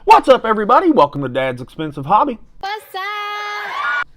What's up, everybody? Welcome to Dad's Expensive Hobby. What's up?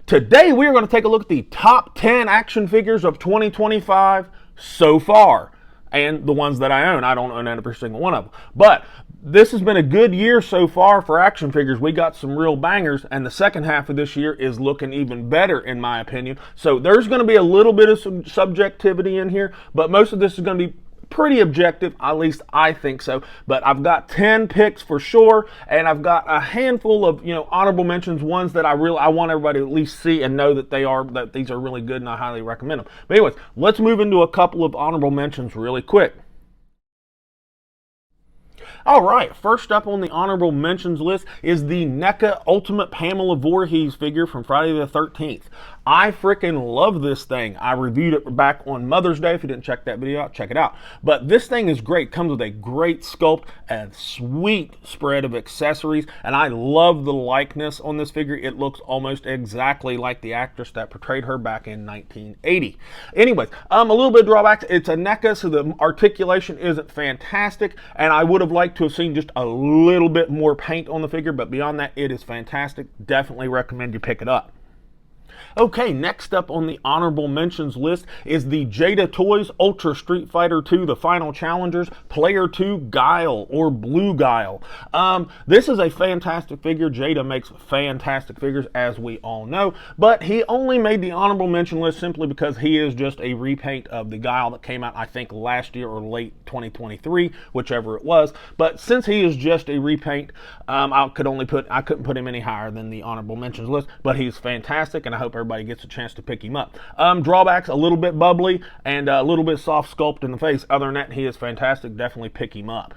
Today we are going to take a look at the top 10 action figures of 2025 so far, and the ones that I own. I don't own every single one of them, but this has been a good year so far for action figures. We got some real bangers, and the second half of this year is looking even better, in my opinion. So there's going to be a little bit of some subjectivity in here, but most of this is going to be pretty objective, at least I think so. But I've got 10 picks for sure, and I've got a handful of honorable mentions, ones that I want everybody to at least see and know that these are really good, and I highly recommend them. But anyways, let's move into a couple of honorable mentions really quick. All right, first up on the honorable mentions list is the NECA Ultimate Pamela Voorhees figure from Friday the 13th. I freaking love this thing. I reviewed it back on Mother's Day. If you didn't check that video out, check it out. But this thing is great. Comes with a great sculpt and sweet spread of accessories, and I love the likeness on this figure. It looks almost exactly like the actress that portrayed her back in 1980. Anyways, a little bit of drawbacks. It's a NECA, so the articulation isn't fantastic, and I would have liked to have seen just a little bit more paint on the figure, but beyond that, it is fantastic. Definitely recommend you pick it up. Okay, next up on the honorable mentions list is the Jada Toys Ultra Street Fighter 2, the Final Challengers, Player 2 Guile, or Blue Guile. This is a fantastic figure. Jada makes fantastic figures, as we all know, but he only made the honorable mention list simply because he is just a repaint of the Guile that came out, I think, last year or late 2023, whichever it was. But since he is just a repaint, I couldn't put him any higher than the honorable mentions list, but he's fantastic, and I hope everybody gets a chance to pick him up. Drawbacks, a little bit bubbly and a little bit soft sculpt in the face. Other than that, he is fantastic. Definitely pick him up.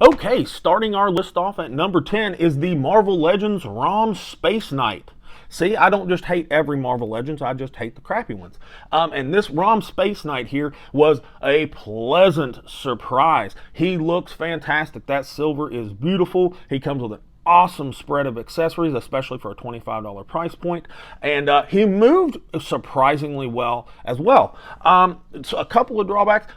Okay, starting our list off at number 10 is the Marvel Legends ROM Space Knight. See, I don't just hate every Marvel Legends, I just hate the crappy ones. And this ROM Space Knight here was a pleasant surprise. He looks fantastic. That silver is beautiful. He comes with an awesome spread of accessories, especially for a $25 price point, and he moved surprisingly well as well. So a couple of drawbacks.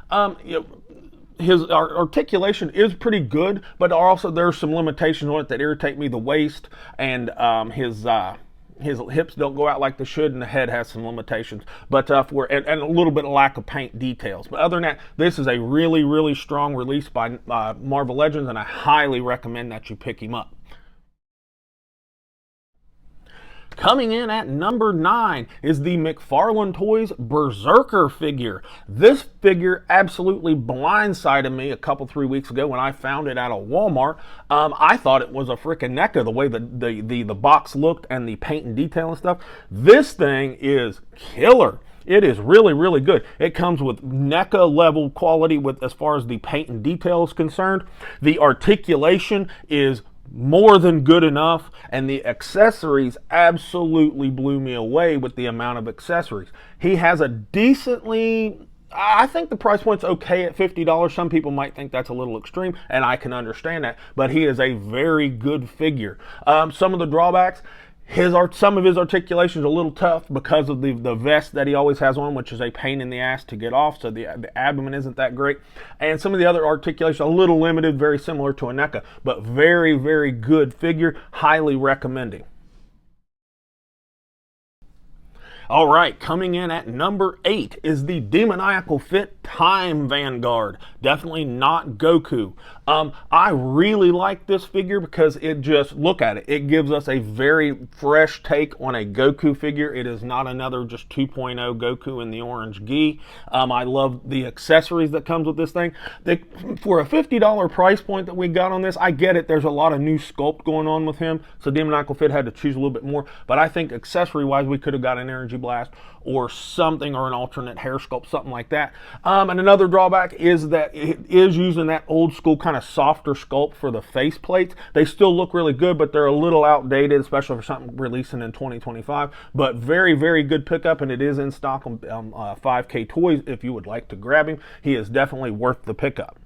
His articulation is pretty good, but also there's some limitations on it that irritate me. The waist and his hips don't go out like they should, and the head has some limitations, but and a little bit of lack of paint details. But other than that, this is a really, really strong release by Marvel Legends, and I highly recommend that you pick him up. Coming in at number 9 is the McFarlane Toys Berserker figure. This figure absolutely blindsided me a couple, 3 weeks ago when I found it at a Walmart. I thought it was a freaking NECA, the way the box looked and the paint and detail and stuff. This thing is killer. It is really, really good. It comes with NECA level quality as far as the paint and detail is concerned. The articulation is more than good enough, and the accessories absolutely blew me away with the amount of accessories. He has a I think the price point's okay at $50. Some people might think that's a little extreme, and I can understand that, but he is a very good figure. Some of the drawbacks, some of his articulation is a little tough because of the vest that he always has on, which is a pain in the ass to get off, so the abdomen isn't that great. And some of the other articulation, a little limited, very similar to a NECA, but very, very good figure, highly recommending. All right, coming in at number 8 is the Demoniacal Fit Time Vanguard. Definitely not Goku. I really like this figure because look at it. It gives us a very fresh take on a Goku figure. It is not another just 2.0 Goku in the orange gi. I love the accessories that comes with this thing. For a $50 price point that we got on this, I get it. There's a lot of new sculpt going on with him, so Demoniacal Fit had to choose a little bit more, but I think accessory-wise, we could have got an Energy Blast or something, or an alternate hair sculpt, something like that. And another drawback is that it is using that old school kind of softer sculpt for the face plates. They still look really good, but they're a little outdated, especially for something releasing in 2025. But very, very good pickup, and it is in stock on 5K Toys if you would like to grab him. He is definitely worth the pickup.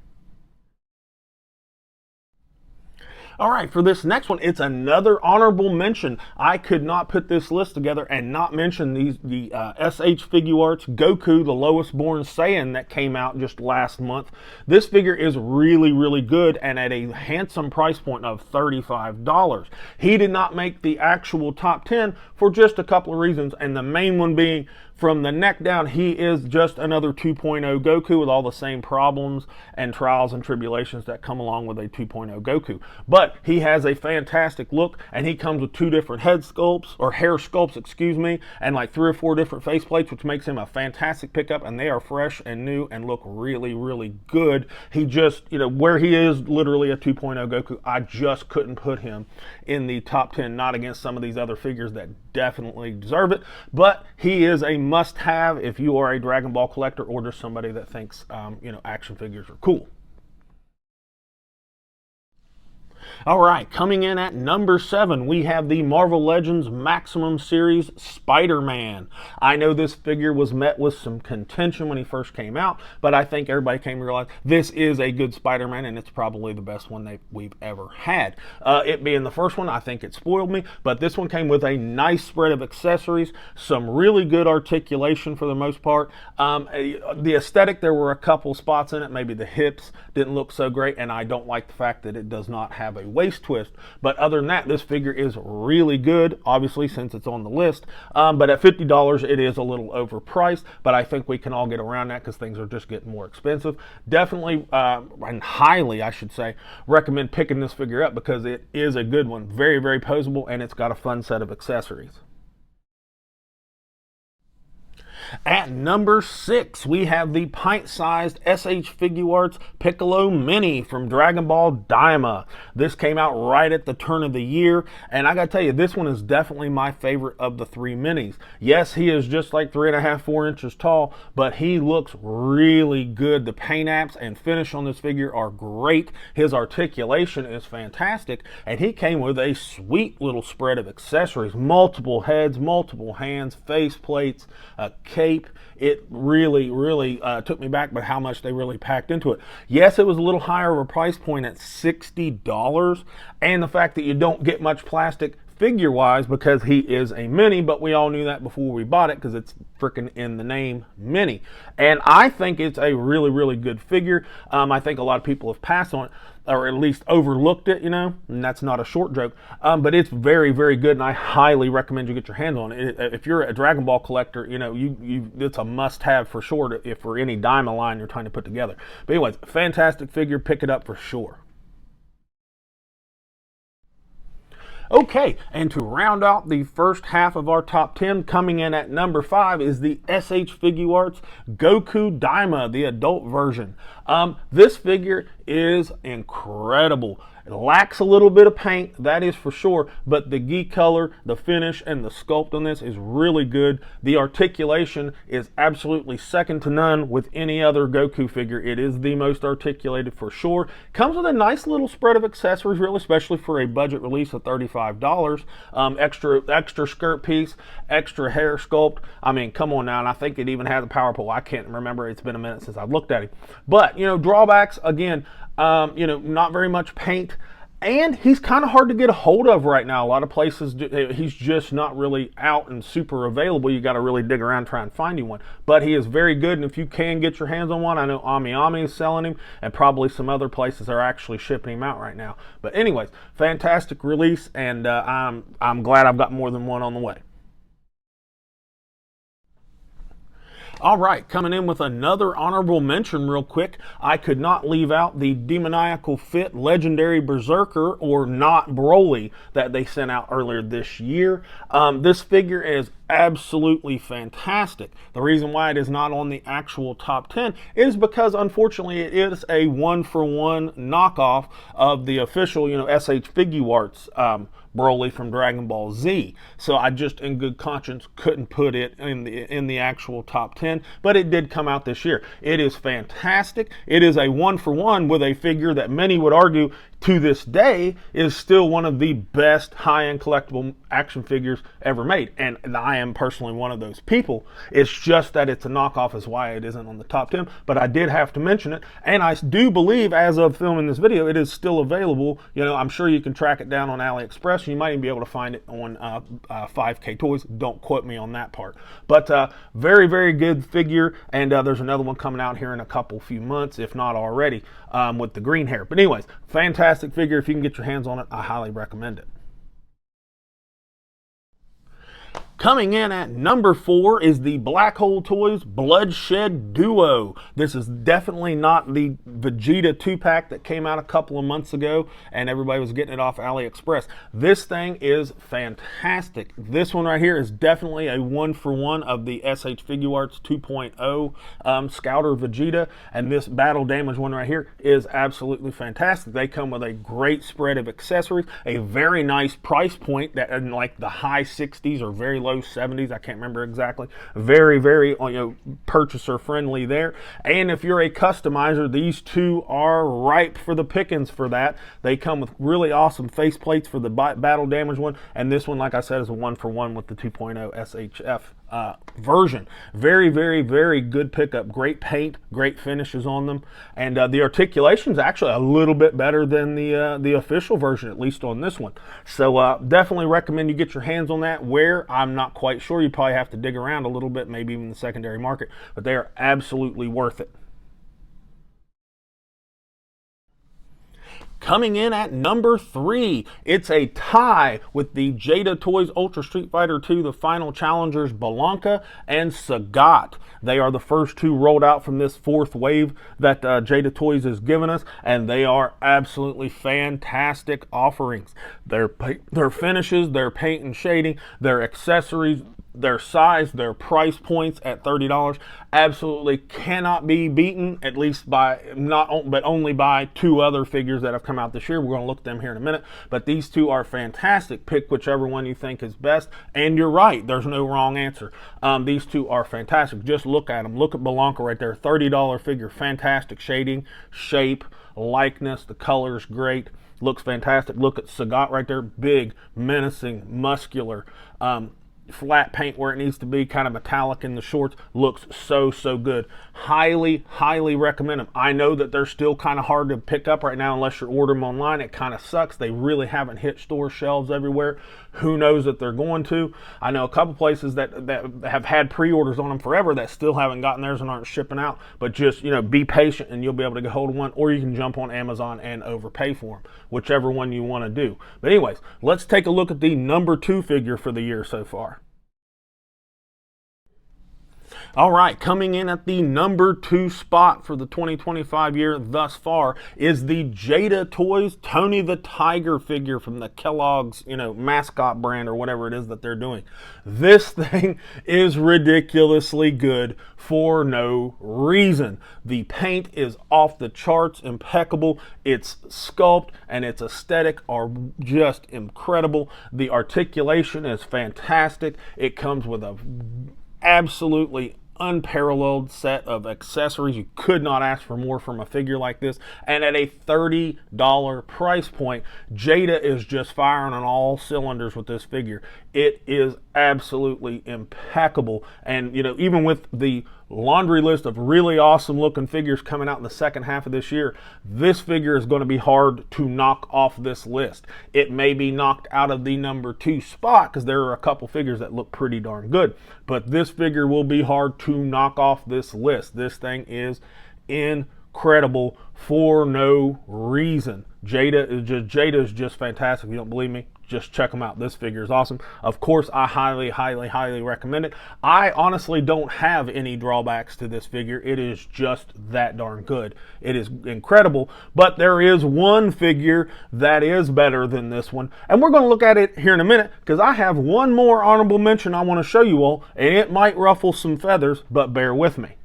All right, for this next one, it's another honorable mention. I could not put this list together and not mention the shfiguarts Goku, the lowest born Saiyan that came out just last month. This figure is really, really good and at a handsome price point of $35. He did not make the actual top 10 for just a couple of reasons, and the main one being from the neck down, he is just another 2.0 Goku with all the same problems and trials and tribulations that come along with a 2.0 Goku. But he has a fantastic look, and he comes with 2 different head sculpts, or hair sculpts, excuse me, and like 3 or 4 different face plates, which makes him a fantastic pickup, and they are fresh and new and look really, really good. He just, where he is literally a 2.0 Goku, I just couldn't put him in the top 10, not against some of these other figures that definitely deserve it, but he is a must-have if you are a Dragon Ball collector or just somebody that thinks, action figures are cool. All right, coming in at number 7, we have the Marvel Legends Maximum Series Spider-Man. I know this figure was met with some contention when he first came out, but I think everybody came to realize this is a good Spider-Man, and it's probably the best one we've ever had. It being the first one, I think it spoiled me, but this one came with a nice spread of accessories, some really good articulation for the most part. The aesthetic, there were a couple spots in it, maybe the hips didn't look so great, and I don't like the fact that it does not have a waist twist, but other than that, this figure is really good, obviously, since it's on the list, but at $50 it is a little overpriced, but I think we can all get around that because things are just getting more expensive. Definitely, and highly, I should say, recommend picking this figure up because it is a good one, very, very posable, and it's got a fun set of accessories. At number 6, we have the pint-sized shfiguarts Piccolo Mini from Dragon Ball Daima. This came out right at the turn of the year, and I gotta tell you, this one is definitely my favorite of the 3 minis. Yes, he is just like 3.5, 4 inches tall, but he looks really good. The paint apps and finish on this figure are great. His articulation is fantastic, and he came with a sweet little spread of accessories, multiple heads, multiple hands, face plates, a cape. It really, really took me back by how much they really packed into it. Yes, it was a little higher of a price point at $60, and the fact that you don't get much plastic figure-wise because he is a mini, but we all knew that before we bought it because it's freaking in the name mini. And I think it's a really, really good figure. I think a lot of people have passed on it, or at least overlooked it, and that's not a short joke, but it's very, very good, and I highly recommend you get your hands on it. If you're a Dragon Ball collector, it's a must-have for sure if for any Daima line you're trying to put together. But anyways, fantastic figure, pick it up for sure. Okay, and to round out the first half of our top 10, coming in at number 5 is the shfiguarts Goku Daima, the adult version. This figure is incredible. It lacks a little bit of paint, that is for sure, but the gi color, the finish, and the sculpt on this is really good. The articulation is absolutely second to none with any other Goku figure. It is the most articulated for sure. Comes with a nice little spread of accessories, really, especially for a budget release of $35. Extra skirt piece, extra hair sculpt. I mean, come on now, and I think it even has a power pole. I can't remember, it's been a minute since I've looked at him. But, drawbacks, again, not very much paint, and he's kind of hard to get a hold of right now. A lot of places, he's just not really out and super available. You got to really dig around, try and find you one. But he is very good, and if you can get your hands on one, I know Ami is selling him, and probably some other places are actually shipping him out right now. But anyways, fantastic release, and I'm glad I've got more than one on the way. All right, coming in with another honorable mention real quick. I could not leave out the Demoniacal Fit Legendary Berserker, or not Broly, that they sent out earlier this year. This figure is absolutely fantastic. The reason why it is not on the actual top 10 is because, unfortunately, it is a one-for-one knockoff of the official, shfiguarts Broly from Dragon Ball Z. So I just, in good conscience, couldn't put it in the actual top 10, but it did come out this year. It is fantastic. It is a one-for-one with a figure that many would argue to this day is still one of the best high-end collectible action figures ever made. And I am personally one of those people. It's just that it's a knockoff is why it isn't on the top 10, but I did have to mention it. And I do believe, as of filming this video, it is still available. You know, I'm sure you can track it down on AliExpress. You might even be able to find it on 5K Toys. Don't quote me on that part. But very, very good figure. And there's another one coming out here in a few months, if not already, with the green hair. But anyways, fantastic figure. If you can get your hands on it, I highly recommend it. Coming in at number 4 is the Black Hole Toys Bloodshed Duo. This is definitely not the Vegeta 2-pack that came out a couple of months ago and everybody was getting it off AliExpress. This thing is fantastic. This one right here is definitely a 1-for-1 of the shfiguarts 2.0 Scouter Vegeta, and this battle damage one right here is absolutely fantastic. They come with a great spread of accessories, a very nice price point that in like the high 60s or very low 70s, I can't remember exactly. Very, very purchaser friendly there. And if you're a customizer, these two are ripe for the pickings for that. They come with really awesome face plates for the battle damage one, and this one, like I said, is a 1-for-1 with the 2.0 SHF version. Very, very, very good pickup. Great paint, great finishes on them, and the articulation is actually a little bit better than the official version, at least on this one. So definitely recommend you get your hands on that. Where, I'm not quite sure. You probably have to dig around a little bit, maybe even the secondary market, but they are absolutely worth it. Coming in at number 3, it's a tie with the Jada Toys Ultra Street Fighter 2, the Final Challengers Blanka and Sagat. They are the first two rolled out from this 4th wave that Jada Toys has given us, and they are absolutely fantastic offerings. Their finishes, their paint and shading, their accessories, their size, their price points at $30 absolutely cannot be beaten, at least by but only by 2 other figures that have come out this year. We're going to look at them here in a minute, but these two are fantastic. Pick whichever one you think is best, and you're right, there's no wrong answer. These two are fantastic. Just look at them. Look at Blanka right there, $30 figure, fantastic shading, shape, likeness, the color's great, looks fantastic. Look at Sagat right there, big, menacing, muscular, flat paint where it needs to be, kind of metallic in the shorts, looks so good. Highly recommend them. I know that they're still kind of hard to pick up right now unless you order them online. It kind of sucks. They really haven't hit store shelves everywhere. Who knows that they're going to. I know a couple places that have had pre-orders on them forever that still haven't gotten theirs and aren't shipping out, but just be patient and you'll be able to get hold of one, or you can jump on Amazon and overpay for them, whichever one you want to do. But anyways, let's take a look at the number 2 figure for the year so far. All right, coming in at the number 2 spot for the 2025 year thus far is the Jada Toys Tony the Tiger figure from the Kellogg's, mascot brand or whatever it is that they're doing. This thing is ridiculously good for no reason. The paint is off the charts, impeccable. Its sculpt and its aesthetic are just incredible. The articulation is fantastic. It comes with a absolutely unparalleled set of accessories. You could not ask for more from a figure like this, and at a $30 price point, Jada is just firing on all cylinders with this figure. It is absolutely impeccable, and even with the laundry list of really awesome looking figures coming out in the second half of this year, this figure is going to be hard to knock off this list. It may be knocked out of the number 2 spot because there are a couple figures that look pretty darn good, but this figure will be hard to knock off this list. This thing is incredible for no reason. Jada is just fantastic. If you don't believe me, just check them out. This figure is awesome. Of course, I highly recommend it. I honestly don't have any drawbacks to this figure. It is just that darn good. It is incredible, but there is one figure that is better than this one, and we're going to look at it here in a minute because I have one more honorable mention I want to show you all, and it might ruffle some feathers, but bear with me.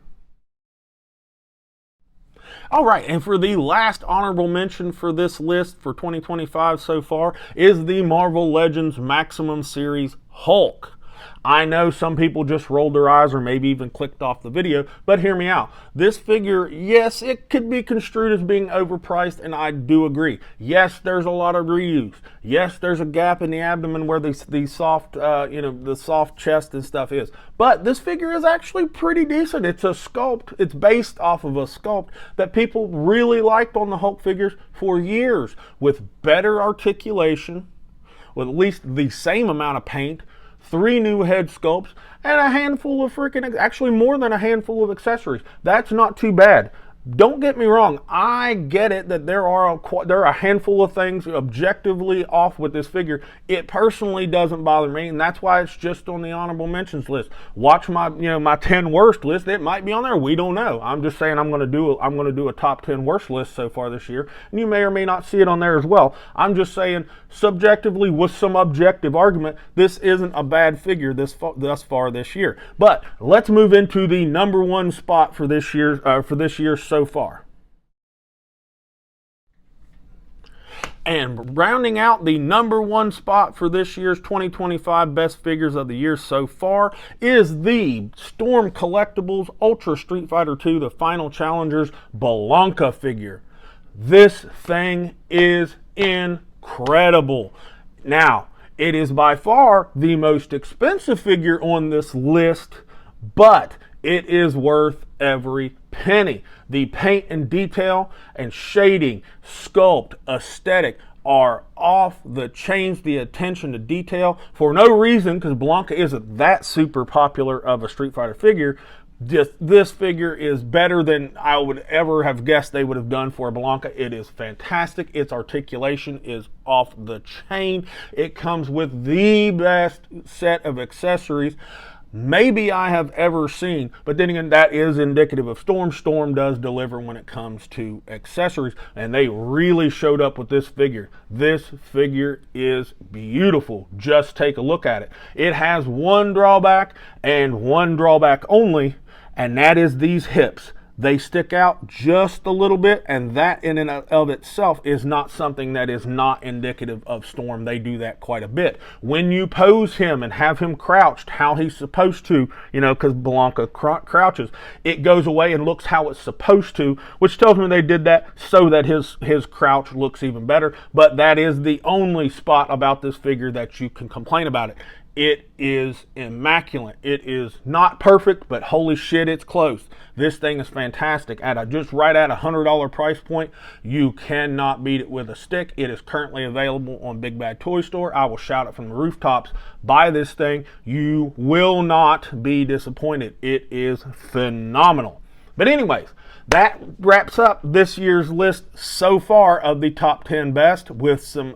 All right, and for the last honorable mention for this list for 2025 so far is the Marvel Legends Maximum Series Hulk. I know some people just rolled their eyes or maybe even clicked off the video, but hear me out. This figure, yes, it could be construed as being overpriced, and I do agree. Yes, there's a lot of reuse. Yes, there's a gap in the abdomen where the soft, the soft chest and stuff is. But this figure is actually pretty decent. It's a sculpt. It's based off of a sculpt that people really liked on the Hulk figures for years, with better articulation, with at least the same amount of paint, 3 new head sculpts, and a handful of actually more than a handful of accessories. That's not too bad. Don't get me wrong, I get it that there are a handful of things objectively off with this figure. It personally doesn't bother me, and that's why it's just on the honorable mentions list. Watch my my 10 worst list. It might be on there. We don't know. I'm just saying I'm going to do a top 10 worst list so far this year, and you may or may not see it on there as well. I'm just saying subjectively, with some objective argument, this isn't a bad figure thus far this year. But let's move into the number 1 spot for this year so far. And rounding out the number 1 spot for this year's 2025 best figures of the year so far is the Storm Collectibles Ultra Street Fighter 2 The Final Challengers Blanka figure. This thing is incredible. Now, it is by far the most expensive figure on this list, but it is worth every penny. The paint and detail and shading, sculpt, aesthetic are off the chains. The attention to detail, for no reason, because Blanka isn't that super popular of a Street Fighter figure. This figure is better than I would ever have guessed they would have done for a Blanka. It is fantastic. Its articulation is off the chain. It comes with the best set of accessories maybe I have ever seen, but then again, that is indicative of Storm. Storm does deliver when it comes to accessories, and they really showed up with this figure. This figure is beautiful. Just take a look at it. It has one drawback, and one drawback only, and that is these hips. They stick out just a little bit, and that in and of itself is not something that is not indicative of Storm. They do that quite a bit. When you pose him and have him crouched how he's supposed to, because Blanka crouches, it goes away and looks how it's supposed to, which tells me they did that so that his crouch looks even better. But that is the only spot about this figure that you can complain about it. It is immaculate. It is not perfect, but holy shit, it's close. This thing is fantastic. Just right at $100 price point, you cannot beat it with a stick. It is currently available on Big Bad Toy Store. I will shout it from the rooftops. Buy this thing. You will not be disappointed. It is phenomenal. But anyways, that wraps up this year's list so far of the top 10 best, with some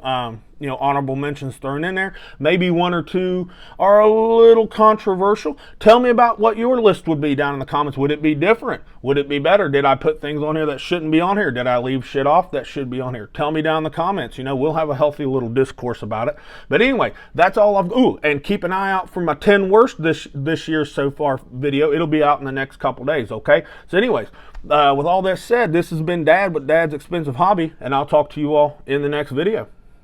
honorable mentions thrown in there. Maybe 1 or 2 are a little controversial. Tell me about what your list would be down in the comments. Would it be different? Would it be better? Did I put things on here that shouldn't be on here? Did I leave shit off that should be on here? Tell me down in the comments. We'll have a healthy little discourse about it. But anyway, that's all and keep an eye out for my 10 worst this year so far video. It'll be out in the next couple days, okay? So anyways, with all that said, this has been Dad with Dad's Expensive Hobby, and I'll talk to you all in the next video.